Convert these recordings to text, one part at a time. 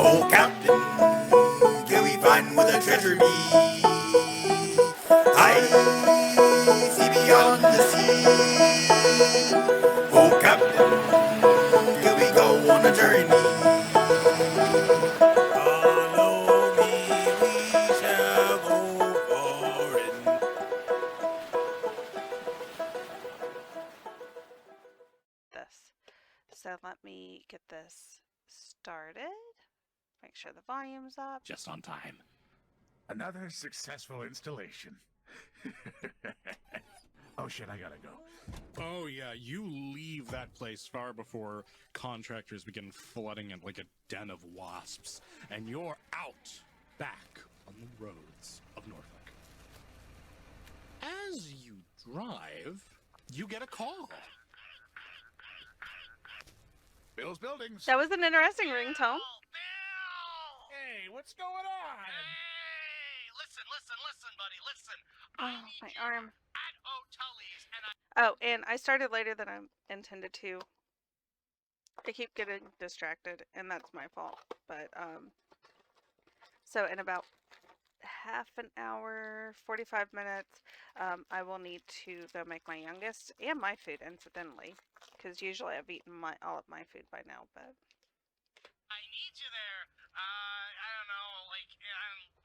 Oh, Captain, till we find where the treasure be. I see beyond the sea. Oh, Captain, till we go on a journey. Follow me, we shall go foreign. This. So let me get this started. Make sure the volume's up. Just on time. Another successful installation. Oh shit, I gotta go. Oh yeah, you leave that place far before contractors begin flooding it like a den of wasps, and you're out back on the roads of Norfolk. As you drive, you get a call. Bill's Buildings. That was an interesting ringtone. Hey, what's going on? Hey, listen, buddy, listen. Oh, my arm. At O'Tully's, and Oh, and I started later than I intended to. I keep getting distracted, and that's my fault. But, so in about half an hour, 45 minutes, I will need to go make my youngest and my food, incidentally. Because usually I've eaten all of my food by now, but... I need you there. I don't know, like,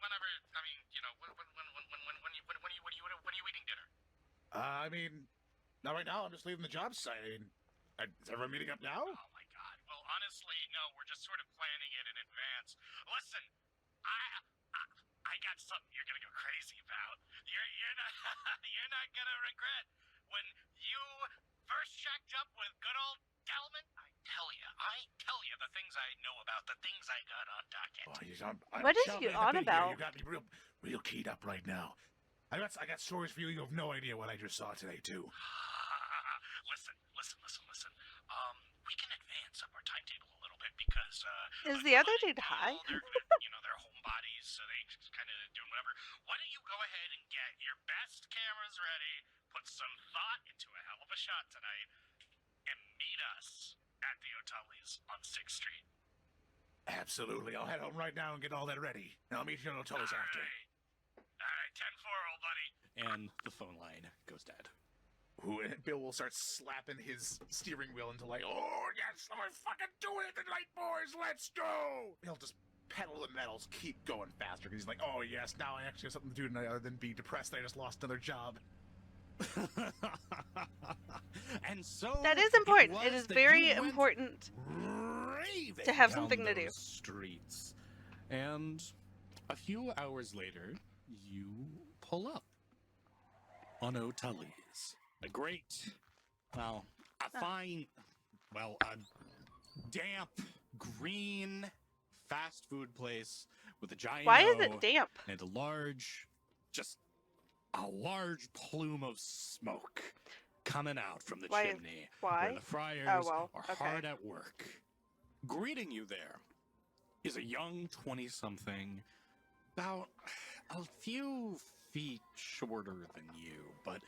whenever. I mean, you know, when are you eating dinner? I mean, not right now. I'm just leaving the job site. I mean, is everyone meeting up now? Oh my God. Well, honestly, no. We're just sort of planning it in advance. Listen, I got something you're gonna go crazy about. You're not you're not gonna regret when you first shacked up with good old Delman. I tell you the things I know about, the things I got on docket. I'm What is chomping you at the on bit here. about? You got me real keyed up right now. I got stories for you. You have no idea what I just saw today, too. Listen. We can advance up our timetable a little bit because Is the other dude high? They're homebodies, so they just kind of doing whatever. Why don't you go ahead and get your best cameras ready, put some thought into a hell of a shot tonight, and meet us at the O'Tully's on 6th Street. Absolutely. I'll head home right now and get all that ready. And I'll meet you at O'Tully's after. All right, 10-4, old buddy. And the phone line goes dead. Ooh, and Bill will start slapping his steering wheel into like, oh, yes, we're fucking doing it tonight, boys, let's go! He'll just pedal the metals, keep going faster, because he's like, oh, yes, now I actually have something to do tonight other than be depressed that I just lost another job. And so That is important. was It is that very you went important raving to have down something to do. those streets. And a few hours later, you pull up on O'Tully's. A great, well, a fine, well, a damp, green fast food place with a giant Why is O it damp? and a large plume of smoke coming out from the chimney why? where the friars are hard at work. Greeting you there is a young 20-something, about a few feet shorter than you, but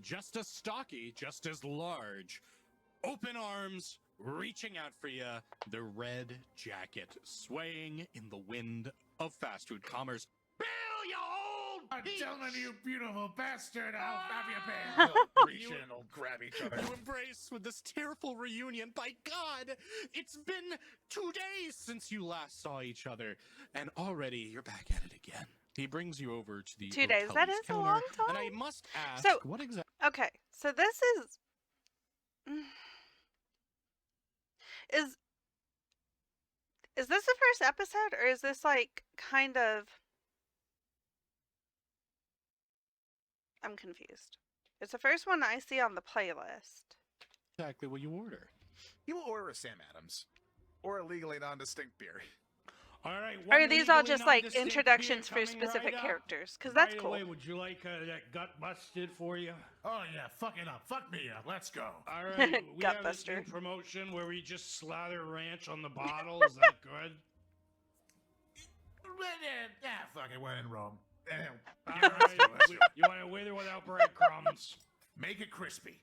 just as stocky, just as large, open arms, reaching out for you, the red jacket swaying in the wind of fast food commerce. Bill, you old Gentlemen, you beautiful bastard, I'll have you back. They'll reach in and they'll grab each other. You embrace with this tearful reunion. By God, it's been 2 days since you last saw each other, and already you're back at it again. He brings you over to the 2 days. That O'Tully's is a counter, long and I time. must ask, So- what exactly? Okay, so this is this the first episode, or is this like kind of... I'm confused. It's the first one I see on the playlist. Exactly what you order. You will order a Sam Adams. Or a legally non-distinct beer. All right. Or are these all just like introductions for specific characters? Because that's cool. By the way, would you like that gut busted for you? Oh yeah, fuck it up. Fuck me up. Let's go. All right. We have this new Gutbuster. promotion where we just slather ranch on the bottle. Is that good? Yeah, fuck it. We're in Rome. All right. You want it with or without breadcrumbs? Make it crispy.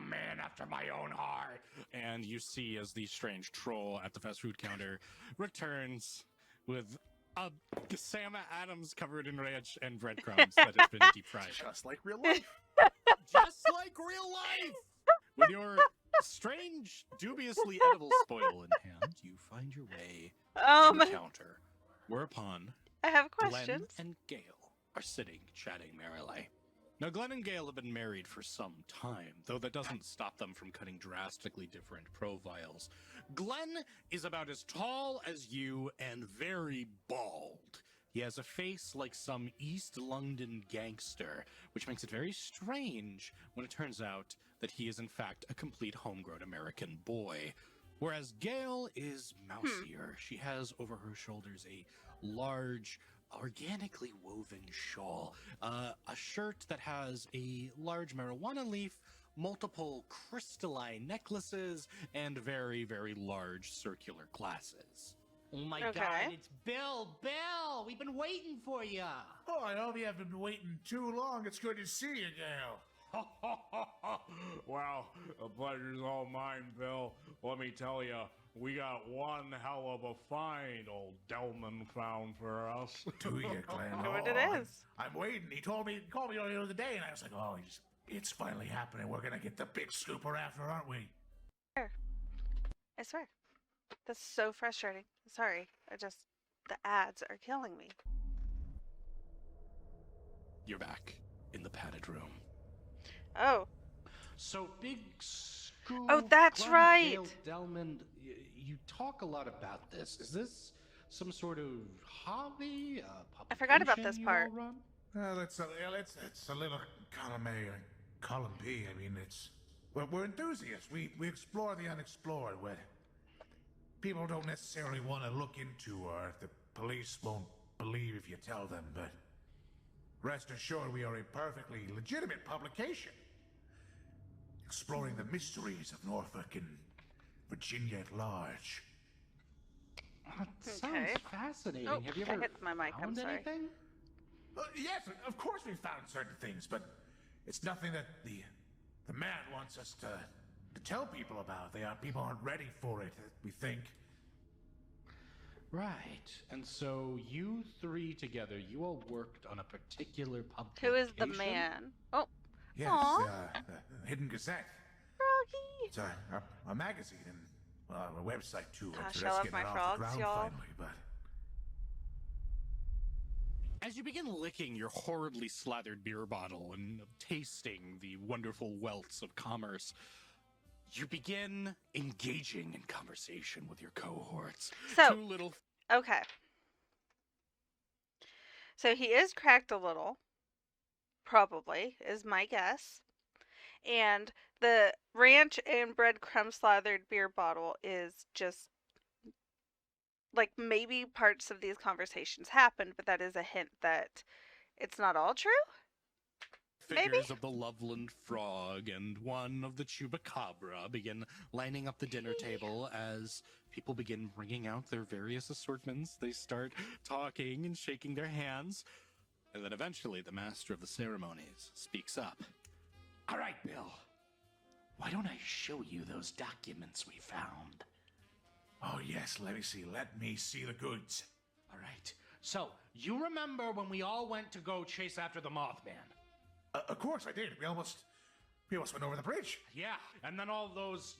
man after my own heart. And you see as the strange troll at the fast food counter returns with a Sam Adams covered in ranch and breadcrumbs that has been deep fried. Just like real life. Just like real life! With your strange, dubiously edible spoil in hand, you find your way to the counter, whereupon I have Glenn questions. and Gale are sitting, chatting merrily. Now, Glenn and Gale have been married for some time, though that doesn't stop them from cutting drastically different profiles. Glenn is about as tall as you and very bald. He has a face like some East London gangster, which makes it very strange when it turns out that he is in fact a complete homegrown American boy. Whereas Gale is mousier. She has over her shoulders a large, organically woven shawl, a shirt that has a large marijuana leaf, multiple crystalline necklaces, and very, very large circular glasses. Oh my Okay. God, it's Bill! Bill! We've been waiting for you! Oh, I hope you haven't been waiting too long. It's good to see you, Gale. Well, the pleasure's all mine, Bill. Let me tell you, we got one hell of a find old Delman found for us. Do you, Glenn? Wonder what it I'm- is. I'm waiting. He called me the other day, and I was like, oh, it's finally happening. We're gonna get the big scooper after, aren't we? I swear. That's so frustrating. Sorry. The ads are killing me. You're back in the padded room. Oh. So, Big Scoop. Oh, that's Glenn, right. Gale, Delman, you talk a lot about this. Is this some sort of hobby? I forgot about publication this you part. all run? It's a little column P. I mean, we're enthusiasts. We explore the unexplored. What people don't necessarily want to look into, or the police won't believe if you tell them. But rest assured, we are a perfectly legitimate publication, exploring the mysteries of Norfolk and Virginia at large. That sounds Okay. fascinating. Oh, Have you I ever hit my mic, I'm found sorry. anything? Yes, of course we found certain things, but it's nothing that the man wants us to tell people about. People aren't ready for it, we think. Right. And so you three together, you all worked on a particular publication. Who is the man? Oh, Yes, Aw. Hidden Gazette. Froggy. It's a magazine and a website too. Gosh, So I that's love getting my it off frogs, the ground y'all. finally, but As you begin licking your horribly slathered beer bottle and tasting the wonderful welts of commerce, you begin engaging in conversation with your cohorts. So- Two little Okay. So he is cracked a little. Probably, is my guess. And the ranch and breadcrumb slathered beer bottle is just like maybe parts of these conversations happened, but that is a hint that it's not all true. figures Maybe? of the Loveland Frog and one of the Chupacabra begin lining up the dinner table as people begin bringing out their various assortments. They start talking and shaking their hands. And then eventually the master of the ceremonies speaks up. All right, Bill. Why don't I show you those documents we found? oh yes, let me see the goods. All right. So, you remember when we all went to go chase after the Mothman? Of course I did. We almost went over the bridge. Yeah, and then all those,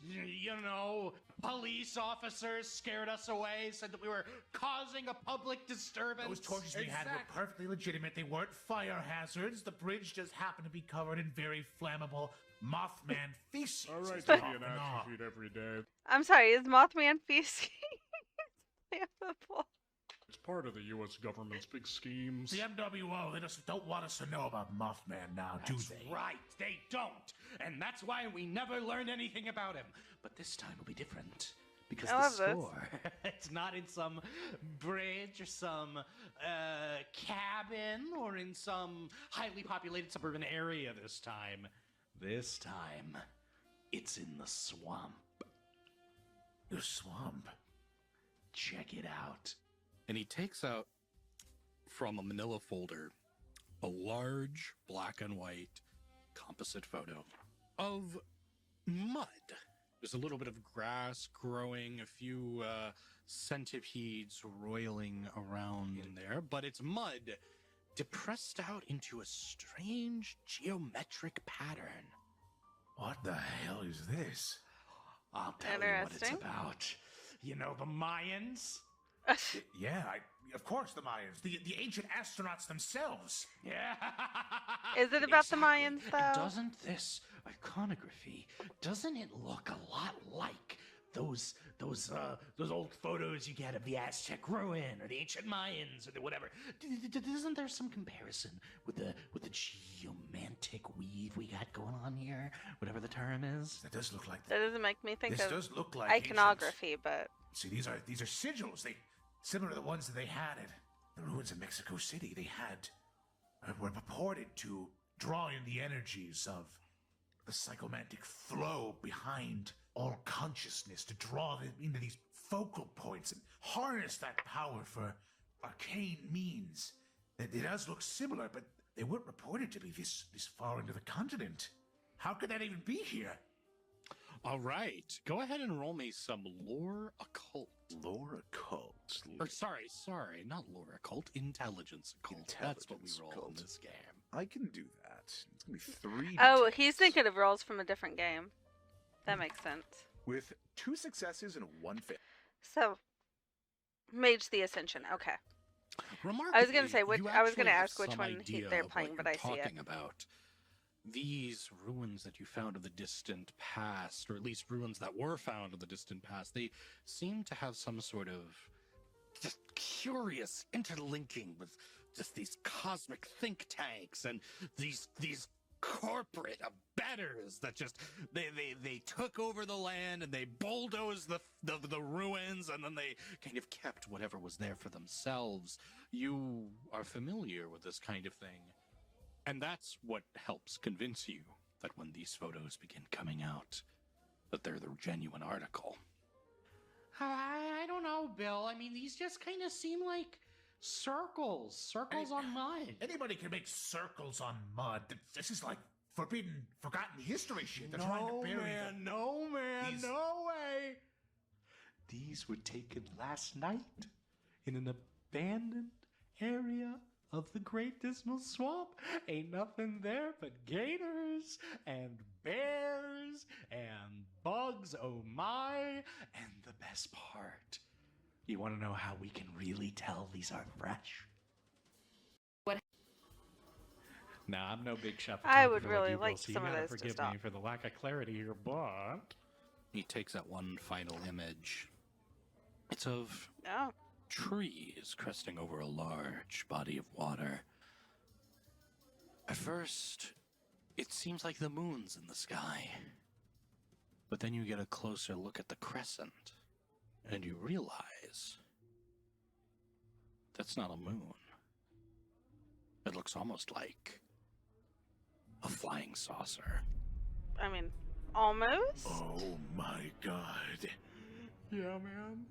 police officers scared us away, said that we were causing a public disturbance. Those torches we had were perfectly legitimate. They weren't fire hazards. The bridge just happened to be covered in very flammable Mothman feces. All right, It's to be off an and on. sheet every day. I'm sorry, is Mothman feces flammable? It's part of the U.S. government's big schemes. The MWO, they just don't want us to know about Mothman now, do That's they? right, they don't. And that's why we never learned anything about him. But this time will be different. Because I the love this. store, it's not in some bridge or some cabin or in some highly populated suburban area this time. This time, it's in the swamp. The swamp. Check it out. And he takes out from a manila folder a large black and white composite photo of mud. There's a little bit of grass growing, a few centipedes roiling around in there, but it's mud depressed out into a strange geometric pattern. What the hell is this? I'll tell you what it's Interesting. about. You know the Mayans? Yeah, of course the Mayans, the ancient astronauts themselves. Yeah. Is it about the Exactly. Mayans, though? And doesn't this iconography, doesn't it look a lot like those old photos you get of the Aztec ruin or the ancient Mayans or the whatever? Isn't there some comparison with the geomantic weave we got going on here? Whatever the term is. That does look like That doesn't make me think This of does look like iconography, but See, these are sigils. They similar to the ones that they had at the ruins of Mexico City. They had were purported to draw in the energies of the psychomantic flow behind all consciousness, to draw them into these focal points and harness that power for arcane means. It does look similar, but they weren't reported to be this far into the continent. How could that even be here? All right, go ahead and roll me some lore occult. Lore occult. Or sorry, not lore occult, intelligence occult. That's what we Intelligence roll occult. in this game. I can do that. It's gonna be 3. oh, he's thinking of rolls from a different game. That makes sense. With 2 successes and 1 fail. So, Mage the Ascension. Okay. Remarkably, I was gonna say which. you I was gonna actually have ask which some one idea they're of playing, what but I you're see it. talking about. These ruins that you found of the distant past, or at least ruins that were found of the distant past, they seem to have some sort of just curious interlinking with just these cosmic think tanks and these corporate abettors that just they took over the land and they bulldozed the ruins, and then they kind of kept whatever was there for themselves. You are familiar with this kind of thing. And that's what helps convince you that when these photos begin coming out, that they're the genuine article. I don't know, Bill. I mean, these just kind of seem like circles on mud. Anybody can make circles on mud. This is like forgotten history shit. They're trying to bury them. No man, These- no way. These were taken last night in an abandoned area of the Great Dismal Swamp. Ain't nothing there but gators and bears and bugs, oh my. And the best part, you want to know how we can really tell these are fresh? What? Nah, I'm no big shot. I would photographer really you, Bill, like so some you of gotta those to forgive stop. me for the lack of clarity here, but He takes that one final image. It's of Oh. trees cresting over a large body of water. At first, it seems like the moon's in the sky. But then you get a closer look at the crescent, and you realize that's not a moon. It looks almost like a flying saucer. I mean, almost. Oh my god. yeah, man.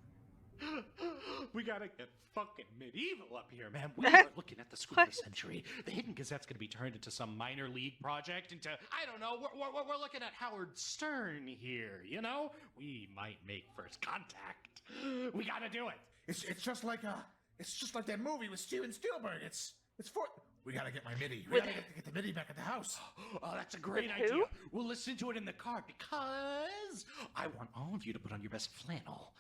We gotta get fucking medieval up here, man. We are looking at the screw of the century. The Hidden Gazette's gonna be turned into some minor league project. I don't know. We're looking at Howard Stern here. You know, we might make first contact. We gotta do it. It's just like that movie with Steven Spielberg. We gotta get my MIDI. We With- gotta get the MIDI back at the house. Oh, that's a great With who? idea. We'll listen to it in the car because I want all of you to put on your best flannel.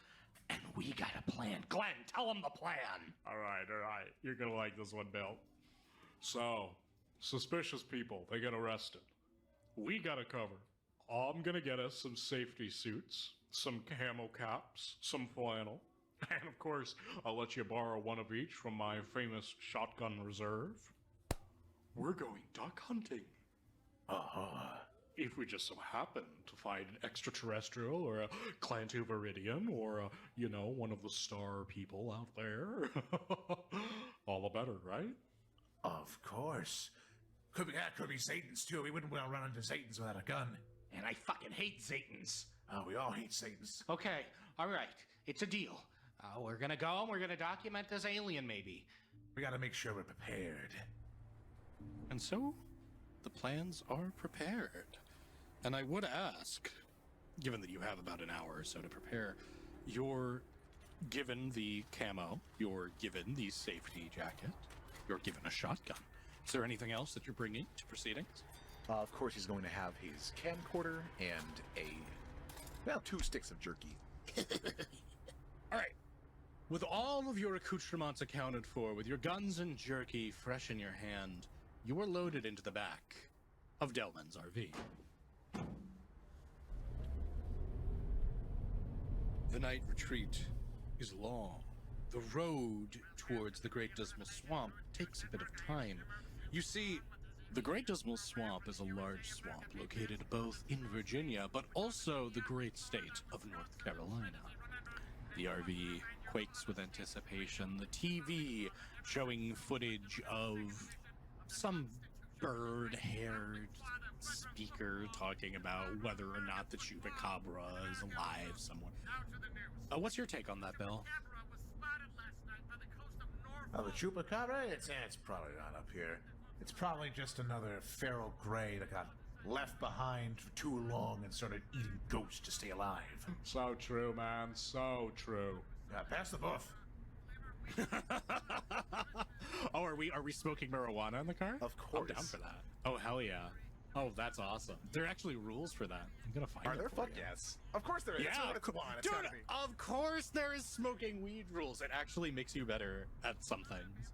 And we got a plan. Glenn, tell them the plan. All right. You're gonna like this one, Bill. So, suspicious people, they get arrested. We gotta cover. I'm gonna get us some safety suits, some camo caps, some flannel, and of course, I'll let you borrow one of each from my famous shotgun reserve. We're going duck hunting. If we just so happen to find an extraterrestrial or a Clantu-Viridian or one of the star people out there, all the better, right? Of course. Could be Satan's too. We wouldn't want to run into Satan's without a gun. And I fucking hate Satans. Oh, we all hate Satan's. Okay, all right. It's a deal. We're gonna go and we're gonna document this alien, maybe. We gotta make sure we're prepared. And so, the plans are prepared. And I would ask, given that you have about an hour or so to prepare, you're given the camo, you're given the safety jacket, you're given a shotgun. Is there anything else that you're bringing to proceedings? Of course, he's going to have his camcorder and two sticks of jerky. All right. With all of your accoutrements accounted for, with your guns and jerky fresh in your hand, you are loaded into the back of Delman's RV. The night retreat is long. The road towards the Great Dismal Swamp takes a bit of time. You see, the Great Dismal Swamp is a large swamp located both in Virginia, but also the great state of North Carolina. The RV quakes with anticipation, the TV showing footage of some bird-haired speaker talking about whether or not the chupacabra is alive somewhere. What's your take on that, Bill? Oh, the chupacabra? It's probably not up here. It's probably just another feral gray that got left behind for too long and started eating ghosts to stay alive. So true, man. So true. Pass the buff. Oh, are we smoking marijuana in the car? Of course. I'm down for that. Oh, hell yeah. Oh, that's awesome. There are actually rules for that. I'm gonna find Are it there? for Fuck you. yes. Of course there is. Yeah, That's what it's on. It's dude, gotta be. of course there is smoking weed rules. It actually makes you better at some things.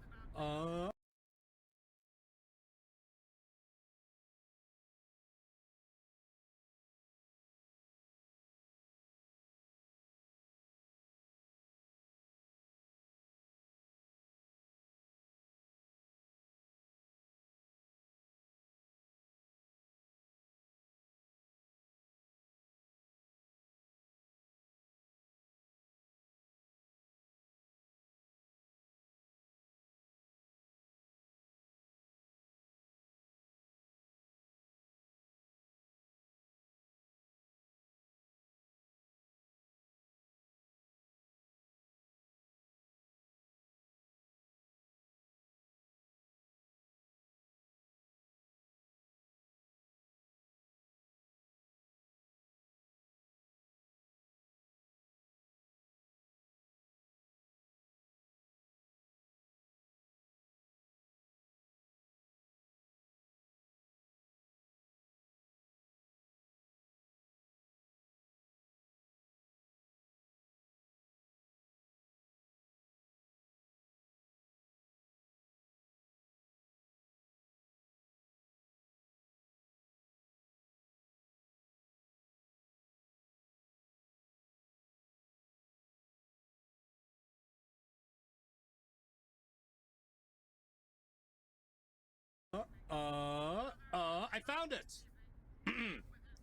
I found it!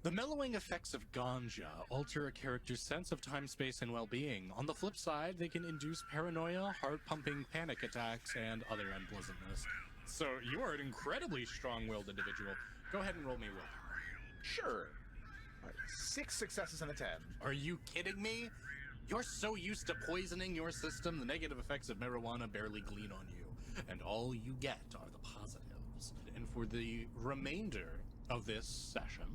The mellowing effects of ganja alter a character's sense of time, space, and well-being. On the flip side, they can induce paranoia, heart-pumping panic attacks, and other unpleasantness. So you are an incredibly strong-willed individual. Go ahead and roll me willpower. Sure. All right, 6 successes and a 10. Are you kidding me? You're so used to poisoning your system, the negative effects of marijuana barely glean on you, and all you get are the positives. And for the remainder of this session,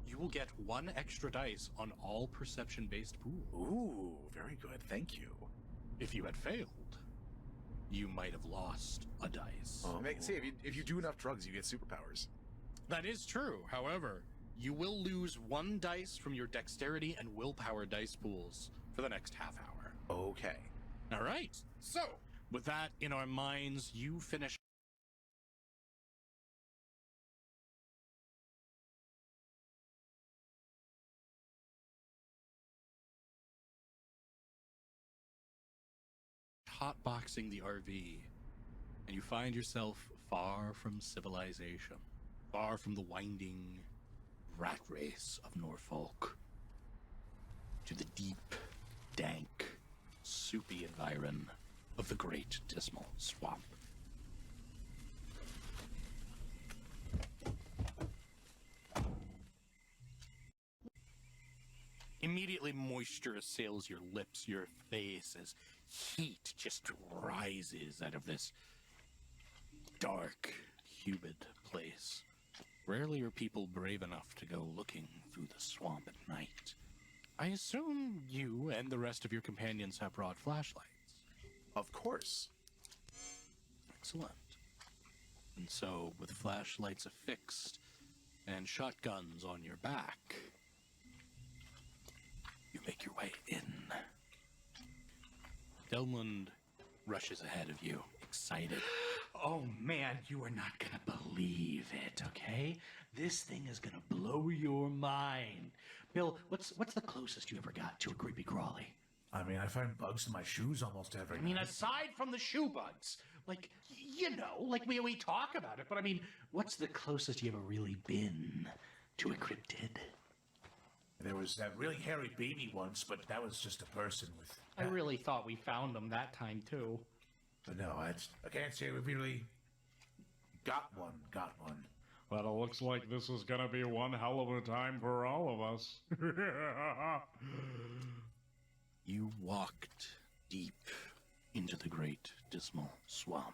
you will get 1 extra dice on all perception-based pools. Ooh, very good. Thank you. If you had failed, you might have lost a dice. See, if you do enough drugs, you get superpowers. That is true. However, you will lose 1 dice from your dexterity and willpower dice pools for the next half hour. Okay. All right. So, with that in our minds, you finish hotboxing the RV, and you find yourself far from civilization, far from the winding rat race of Norfolk, to the deep, dank, soupy environ of the Great Dismal Swamp. Immediately moisture assails your lips, your face, as heat just rises out of this dark, humid place. Rarely are people brave enough to go looking through the swamp at night. I assume you and the rest of your companions have brought flashlights. Of course. Excellent. And so, with flashlights affixed and shotguns on your back, you make your way in. Delmund rushes ahead of you, excited. Oh man, you are not gonna believe it, okay? This thing is gonna blow your mind. Bill, what's the closest you ever got to a creepy crawly? I mean, I find bugs in my shoes almost every I mean, night. aside from the shoe bugs, like, you know, like we talk about it, but I mean, what's the closest you ever really been to a cryptid? There was that really hairy baby once, but that was just a person with... I really thought we found them that time, too. But no, I can't say we really got one. Well, it looks like this is gonna be one hell of a time for all of us. You walked deep into the great dismal swamp.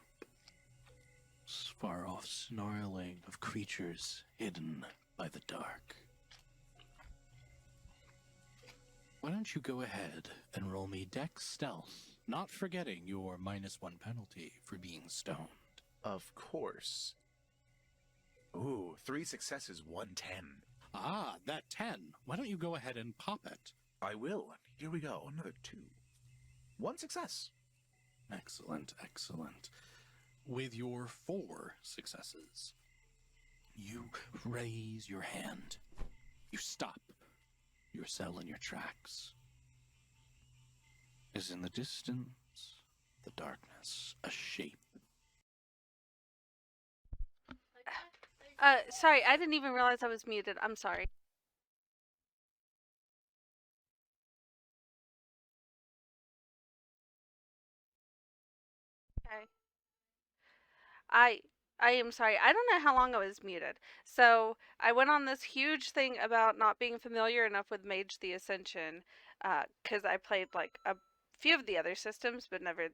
Far off snarling of creatures hidden by the dark. Why don't you go ahead and roll me Dex Stealth, not forgetting your -1 penalty for being stoned. Of course. Ooh, 3 successes, 1 10. Ah, that 10. Why don't you go ahead and pop it? I will. Here we go. Another 2. 1 success. Excellent, excellent. With your 4 successes, you raise your hand. You stop your cell in your tracks. As in the distance, the darkness, a shape. Sorry, I didn't even realize I was muted. I'm sorry. Okay. I am sorry. I don't know how long I was muted. So I went on this huge thing about not being familiar enough with Mage the Ascension, because I played like a few of the other systems, but never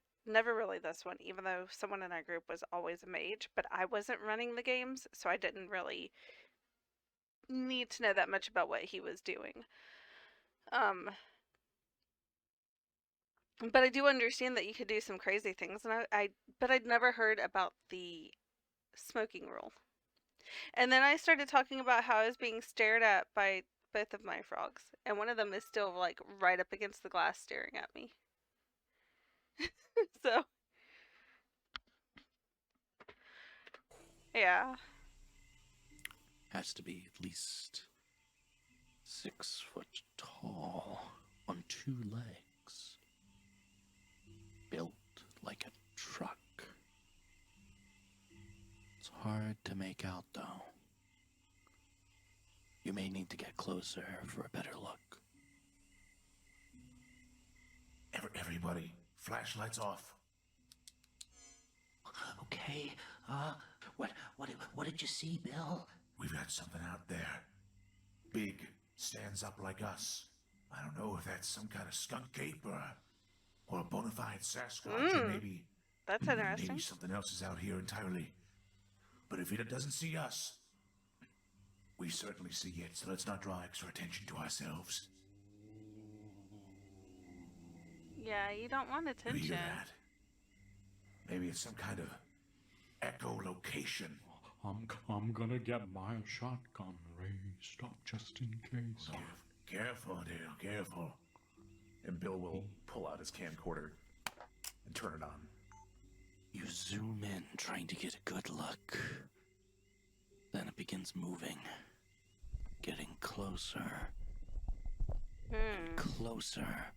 really this one. Even though someone in our group was always a mage, but I wasn't running the games, so I didn't really need to know that much about what he was doing. But I do understand that you could do some crazy things, and but I'd never heard about the smoking rule. And then I started talking about how I was being stared at by both of my frogs, and one of them is still like right up against the glass staring at me. So, yeah. Has to be at least 6 foot tall on 2 legs. Built like a truck. It's hard to make out, though. You may need to get closer for a better look. Everybody, flashlights off. Okay, what did you see, Bill? We've got something out there. Big, stands up like us. I don't know if that's some kind of skunk ape or a bona fide Sasquatch, or maybe That's interesting. maybe something else is out here entirely. But if it doesn't see us, we certainly see it, so let's not draw extra attention to ourselves. Yeah, you don't want You attention. hear that? Maybe it's some kind of echolocation. I'm gonna get my shotgun raised up just in case. Careful, Dale, careful. And Bill will pull out his camcorder and turn it on. You zoom in, trying to get a good look. Then it begins moving. Getting closer. And closer.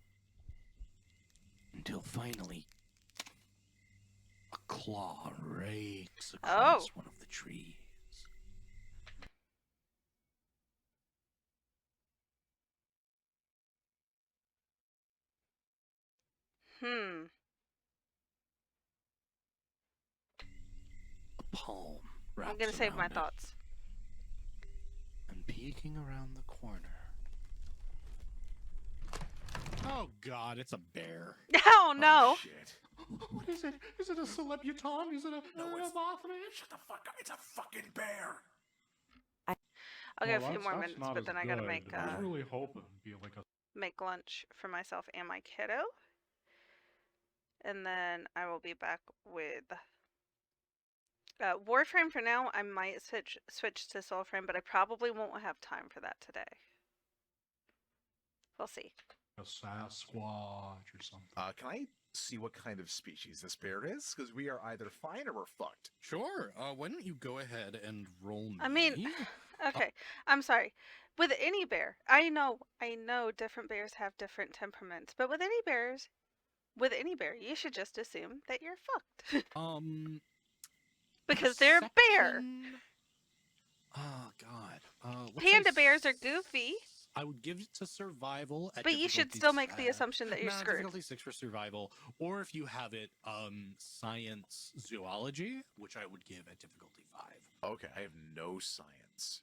Until finally, a claw rakes across one of the trees. A palm wraps I'm gonna save my around it, thoughts. and peeking around the corner. Oh God, it's a bear. Oh no! Oh, shit. What is it? Is it a celebuton? Is it a mothman? Shut the fuck up, it's a fucking bear! I'll give a Well, few more that's minutes, not but as then I gotta good. make I was really hoping it'd be like a make lunch for myself and my kiddo. And then I will be back with Warframe for now. I might switch to Soulframe, but I probably won't have time for that today. We'll see. A Sasquatch or something. Can I see what kind of species this bear is? Because we are either fine or we're fucked. Sure. Why don't you go ahead and roll me? I mean, okay. I'm sorry. With any bear, I know different bears have different temperaments, but with any bear, you should just assume that you're fucked. Because they're a bear. Oh God. Panda bears are goofy. I would give it to survival. But you should still make the assumption that you're screwed. Difficulty 6 for survival, or if you have it, science zoology, which I would give at difficulty 5. Okay, I have no science.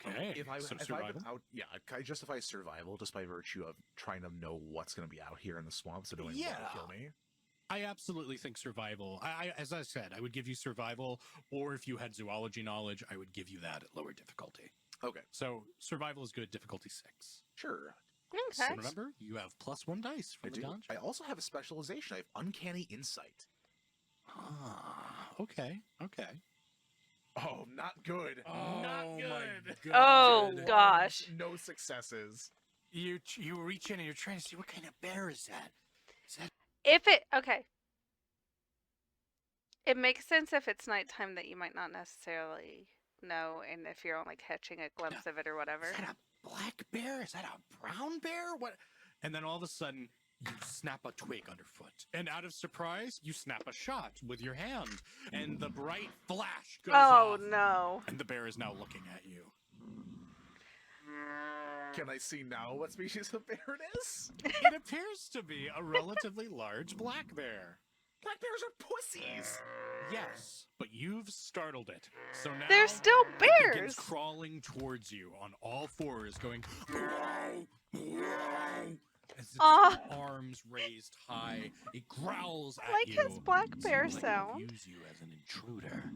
Okay, If survival. can I justify survival just by virtue of trying to know what's going to be out here in the swamp, so don't want to kill me? I absolutely think survival. As I said, I would give you survival, or if you had zoology knowledge, I would give you that at lower difficulty. Okay. So survival is good, difficulty 6. Sure. Okay. So remember, you have +1 dice I from the do. dungeon. I also have a specialization. I have uncanny insight. Okay. Oh, not good. Not good. Oh gosh. No successes. You reach in and you're trying to see what kind of bear is that? Okay. It makes sense if it's nighttime that you might not necessarily know, and if you're only catching a glimpse of it or whatever. Is that a black bear? Is that a brown bear? What? And then all of a sudden, you snap a twig underfoot. And out of surprise, you snap a shot with your hand. And the bright flash goes off. Oh no. And the bear is now looking at you. Can I see now what species of bear it is? It appears to be a relatively large black bear. Black bears are pussies. Yes, but you've startled it. So now They're still it begins bears. crawling towards you on all fours, going as its arms raised high. It growls at Like you. his black bear Seems like it sound. views you as an intruder.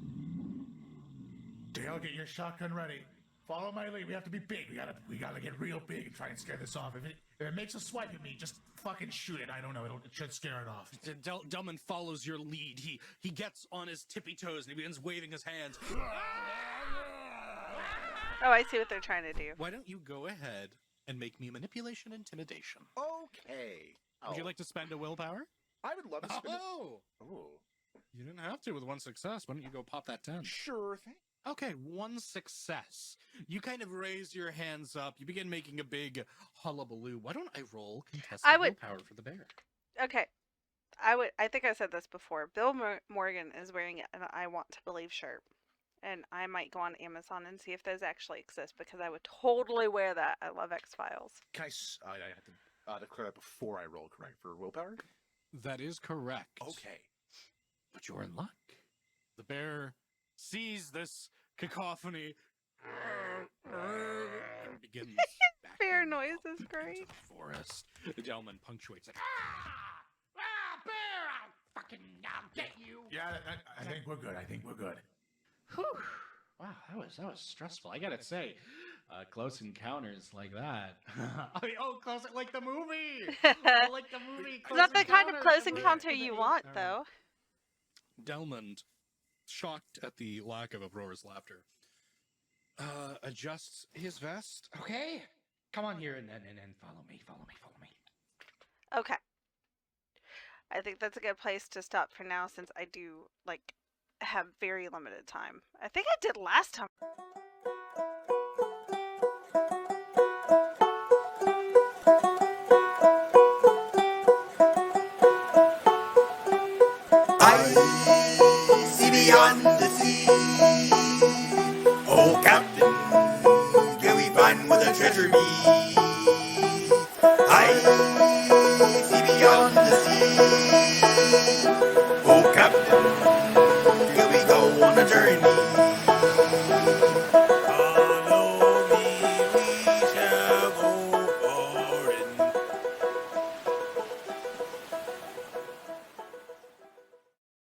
Dale, get your shotgun ready. Follow my lead. We have to be big. We gotta get real big and try and scare this off. If it makes a swipe at me, just fucking shoot it. I don't know. It should scare it off. Delman follows your lead. He gets on his tippy toes and he begins waving his hands. Oh, I see what they're trying to do. Why don't you go ahead and make me manipulation intimidation? Okay. Would you like to spend a willpower? I would love to spend it. Oh! Oh. You didn't have to with 1 success. Why don't you go pop that 10? Sure thing. Okay, 1 success. You kind of raise your hands up. You begin making a big hullabaloo. Why don't I roll contested willpower for the bear? Okay. I think I said this before. Bill Morgan is wearing an I Want to Believe shirt. And I might go on Amazon and see if those actually exist, because I would totally wear that. I love X-Files. Can I have to declare that before I roll correct for willpower? That is correct. Okay. But you're in luck. The bear sees this cacophony and begins Bear backing noise up is into great. the forest. The Delman punctuates it. Bear! I'll get you. Yeah, I think we're good. Whew. Wow, that was stressful. I gotta say, close encounters like that. I mean, close like the movie. Like the movie. It's not the kind of close Encounters. encounter you want, though. Delmond, shocked at the lack of Aurora's laughter, adjusts his vest. Okay, come on here and follow me. Okay. I think that's a good place to stop for now, since I do, have very limited time. I think I did last time. I see beyond the sea. Oh, Captain, can we find where the treasure be? I